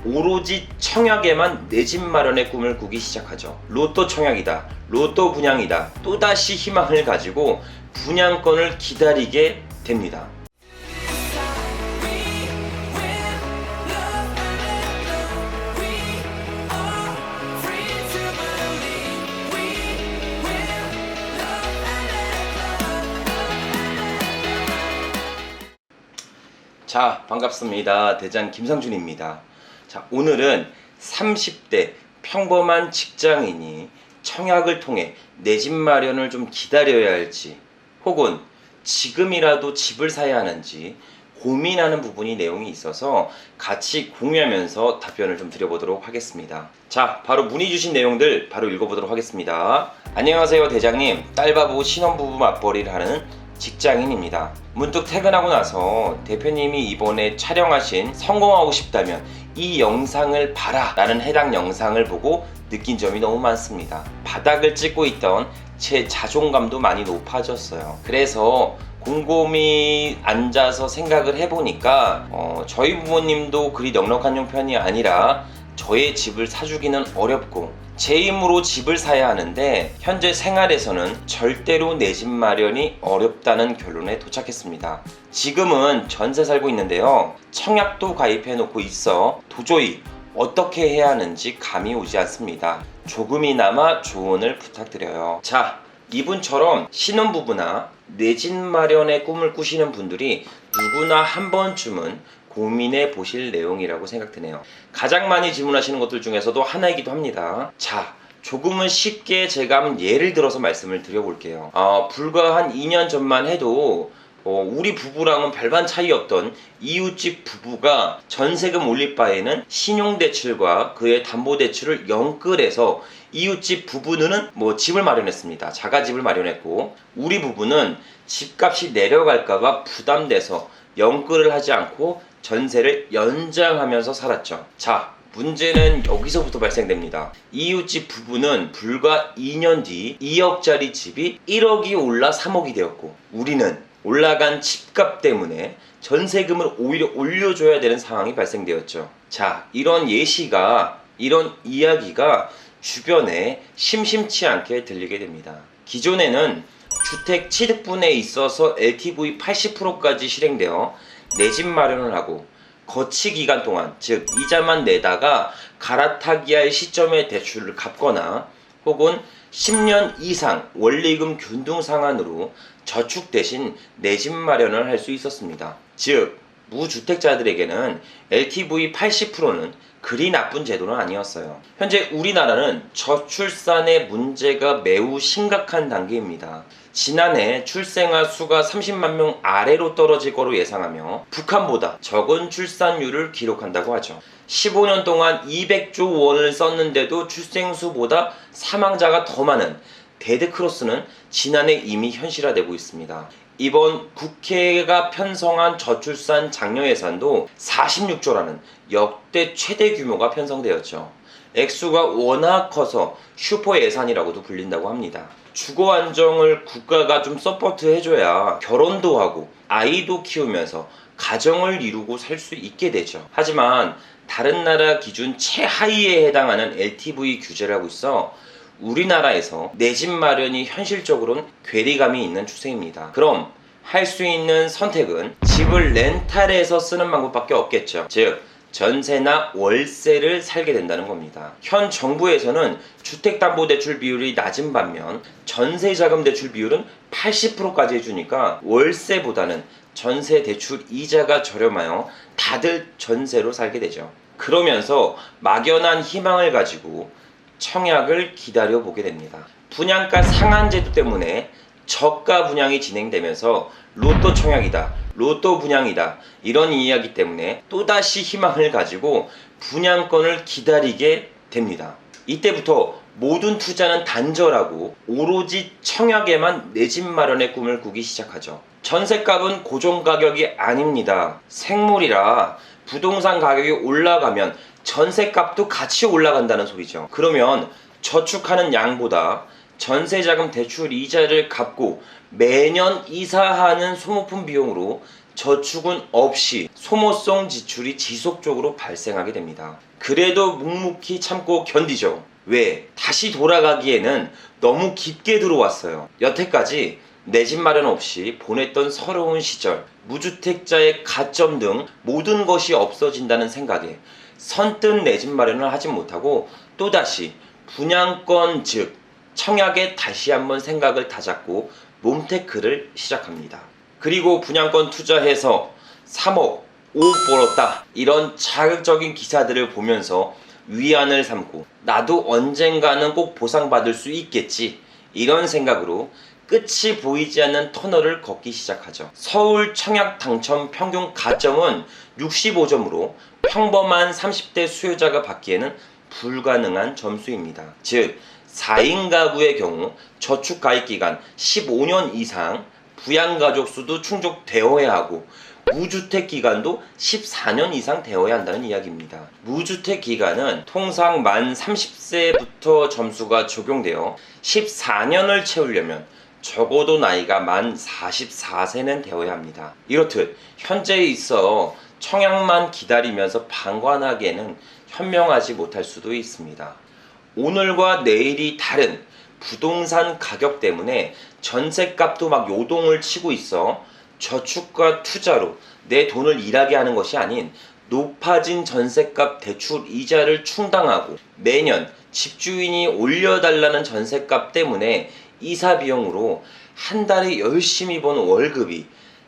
오로지 청약에만 내 집 마련의 꿈을 꾸기 시작하죠. 로또 청약이다, 로또 분양이다, 또다시 희망을 가지고 분양권을 기다리게 됩니다. 자, 반갑습니다. 대장 김상준입니다. 자, 오늘은 30대 평범한 직장인이 청약을 통해 내 집 마련을 좀 기다려야 할지, 혹은 지금이라도 집을 사야 하는지 고민하는 부분이 내용이 있어서 같이 공유하면서 답변을 좀 드려보도록 하겠습니다. 자, 바로 문의 주신 내용들 바로 읽어보도록 하겠습니다. 안녕하세요, 대장님. 딸바보 신혼부부 맞벌이를 하는 직장인입니다. 문득 퇴근하고 나서 대표님이 이번에 촬영하신 성공하고 싶다면 이 영상을 봐라 라는 해당 영상을 보고 느낀 점이 너무 많습니다. 바닥을 찍고 있던 제 자존감도 많이 높아졌어요. 그래서 곰곰이 앉아서 생각을 해보니까 저희 부모님도 그리 넉넉한 형편이 아니라 저의 집을 사주기는 어렵고 제 힘으로 집을 사야 하는데 현재 생활에서는 절대로 내 집 마련이 어렵다는 결론에 도착했습니다. 지금은 전세 살고 있는데요. 청약도 가입해 놓고 있어 도저히 어떻게 해야 하는지 감이 오지 않습니다. 조금이나마 조언을 부탁드려요. 자, 이분처럼 신혼부부나 내 집 마련의 꿈을 꾸시는 분들이 누구나 한 번쯤은 고민해 보실 내용이라고 생각드네요. 가장 많이 질문하시는 것들 중에서도 하나이기도 합니다. 자, 조금은 쉽게 제가 한번 예를 들어서 말씀을 드려볼게요. 불과 한 2년 전만 해도 우리 부부랑은 별반 차이 없던 이웃집 부부가 전세금 올릴 바에는 신용대출과 그의 담보대출을 연끌해서 이웃집 부부는 집을 마련했습니다. 자가집을 마련했고, 우리 부부는 집값이 내려갈까봐 부담돼서 연끌을 하지 않고 전세를 연장하면서 살았죠. 자, 문제는 여기서부터 발생됩니다. 이웃집 부부는 불과 2년 뒤 2억짜리 집이 1억이 올라 3억이 되었고, 우리는 올라간 집값 때문에 전세금을 오히려 올려줘야 되는 상황이 발생되었죠. 자, 이런 이야기가 주변에 심심치 않게 들리게 됩니다. 기존에는 주택 취득분에 있어서 LTV 80%까지 실행되어 내 집 마련을 하고 거치 기간 동안, 즉 이자만 내다가 갈아타기 할 시점에 대출을 갚거나 혹은 10년 이상 원리금 균등 상환으로 저축 대신 내 집 마련을 할 수 있었습니다. 즉 무주택자들에게는 LTV 80%는 그리 나쁜 제도는 아니었어요. 현재 우리나라는 저출산의 문제가 매우 심각한 단계입니다. 지난해 출생아 수가 30만 명 아래로 떨어질 거로 예상하며 북한보다 적은 출산율을 기록한다고 하죠. 15년 동안 200조 원을 썼는데도 출생수보다 사망자가 더 많은 데드크로스는 지난해 이미 현실화되고 있습니다. 이번 국회가 편성한 저출산 장려 예산도 46조라는 역대 최대 규모가 편성되었죠. 액수가 워낙 커서 슈퍼 예산이라고도 불린다고 합니다. 주거 안정을 국가가 좀 서포트 해줘야 결혼도 하고 아이도 키우면서 가정을 이루고 살 수 있게 되죠. 하지만 다른 나라 기준 최하위에 해당하는 LTV 규제를 하고 있어 우리나라에서 내 집 마련이 현실적으로는 괴리감이 있는 추세입니다. 그럼 할 수 있는 선택은 집을 렌탈해서 쓰는 방법밖에 없겠죠. 즉 전세나 월세를 살게 된다는 겁니다. 현 정부에서는 주택담보대출 비율이 낮은 반면 전세자금 대출 비율은 80%까지 해주니까 월세보다는 전세 대출 이자가 저렴하여 다들 전세로 살게 되죠. 그러면서 막연한 희망을 가지고 청약을 기다려 보게 됩니다. 분양가 상한 제도 때문에 저가 분양이 진행되면서 로또 청약이다, 로또 분양이다 이런 이야기 때문에 또다시 희망을 가지고 분양권을 기다리게 됩니다. 이때부터 모든 투자는 단절하고 오로지 청약에만 내 집 마련의 꿈을 꾸기 시작하죠. 전셋값은 고정 가격이 아닙니다. 생물이라 부동산 가격이 올라가면 전셋값도 같이 올라간다는 소리죠. 그러면 저축하는 양보다 전세자금 대출 이자를 갚고 매년 이사하는 소모품 비용으로 저축은 없이 소모성 지출이 지속적으로 발생하게 됩니다. 그래도 묵묵히 참고 견디죠. 왜? 다시 돌아가기에는 너무 깊게 들어왔어요. 여태까지 내 집 마련 없이 보냈던 서러운 시절, 무주택자의 가점 등 모든 것이 없어진다는 생각에 선뜻 내 집 마련을 하지 못하고 또다시 분양권 즉 청약에 다시 한번 생각을 다잡고 몸테크를 시작합니다. 그리고 분양권 투자해서 3억, 5억 벌었다 이런 자극적인 기사들을 보면서 위안을 삼고 나도 언젠가는 꼭 보상받을 수 있겠지 이런 생각으로 끝이 보이지 않는 터널을 걷기 시작하죠. 서울 청약 당첨 평균 가점은 65점으로 평범한 30대 수요자가 받기에는 불가능한 점수입니다. 즉 4인 가구의 경우 저축 가입 기간 15년 이상, 부양가족 수도 충족되어야 하고 무주택 기간도 14년 이상 되어야 한다는 이야기입니다. 무주택 기간은 통상 만 30세부터 점수가 적용되어 14년을 채우려면 적어도 나이가 만 44세는 되어야 합니다. 이렇듯 현재에 있어 청약만 기다리면서 방관하기에는 현명하지 못할 수도 있습니다. 오늘과 내일이 다른 부동산 가격 때문에 전셋값도 막 요동을 치고 있어 저축과 투자로 내 돈을 일하게 하는 것이 아닌 높아진 전셋값 대출 이자를 충당하고 매년 집주인이 올려달라는 전셋값 때문에 이사 비용으로 한 달에 열심히 번 월급이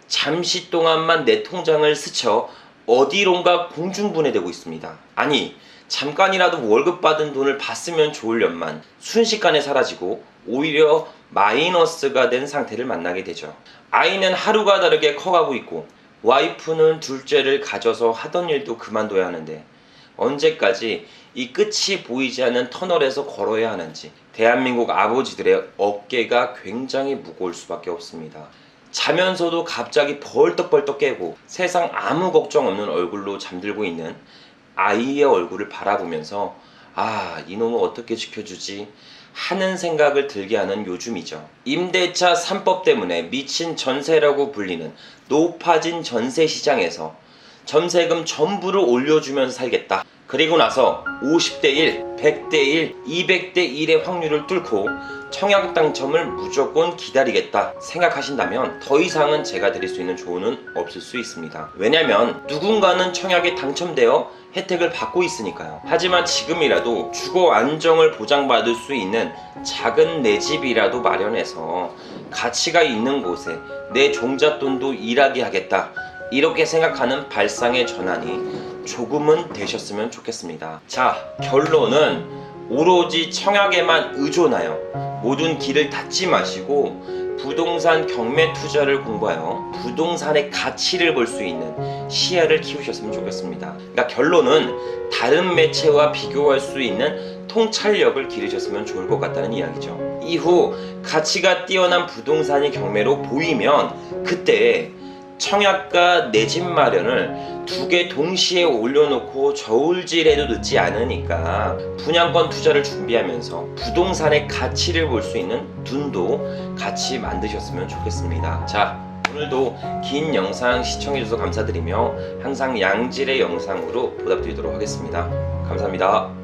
잠시 동안만 내 통장을 스쳐 어디론가 공중분해되고 있습니다. 아니 잠깐이라도 월급 받은 돈을 받으면 좋으련만 순식간에 사라지고 오히려 마이너스가 된 상태를 만나게 되죠. 아이는 하루가 다르게 커가고 있고 와이프는 둘째를 가져서 하던 일도 그만둬야 하는데 언제까지 이 끝이 보이지 않는 터널에서 걸어야 하는지 대한민국 아버지들의 어깨가 굉장히 무거울 수밖에 없습니다. 자면서도 갑자기 벌떡벌떡 깨고 세상 아무 걱정 없는 얼굴로 잠들고 있는 아이의 얼굴을 바라보면서 아, 이놈을 어떻게 지켜주지 하는 생각을 들게 하는 요즘이죠. 임대차 3법 때문에 미친 전세라고 불리는 높아진 전세 시장에서 전세금 전부를 올려주면서 살겠다. 그리고 나서 50대 1, 100대 1, 200대 1의 확률을 뚫고 청약 당첨을 무조건 기다리겠다 생각하신다면 더 이상은 제가 드릴 수 있는 조언은 없을 수 있습니다. 왜냐면 누군가는 청약에 당첨되어 혜택을 받고 있으니까요. 하지만 지금이라도 주거 안정을 보장받을 수 있는 작은 내 집이라도 마련해서 가치가 있는 곳에 내 종잣돈도 일하게 하겠다 이렇게 생각하는 발상의 전환이 조금은 되셨으면 좋겠습니다. 자, 결론은 오로지 청약에만 의존하여 모든 길을 닫지 마시고 부동산 경매 투자를 공부하여 부동산의 가치를 볼 수 있는 시야를 키우셨으면 좋겠습니다. 그러니까 결론은 다른 매체와 비교할 수 있는 통찰력을 기르셨으면 좋을 것 같다는 이야기죠. 이후 가치가 뛰어난 부동산이 경매로 보이면 그때 청약과 내 집 마련을 두 개 동시에 올려놓고 저울질해도 늦지 않으니까 분양권 투자를 준비하면서 부동산의 가치를 볼 수 있는 눈도 같이 만드셨으면 좋겠습니다. 자, 오늘도 긴 영상 시청해주셔서 감사드리며 항상 양질의 영상으로 보답드리도록 하겠습니다. 감사합니다.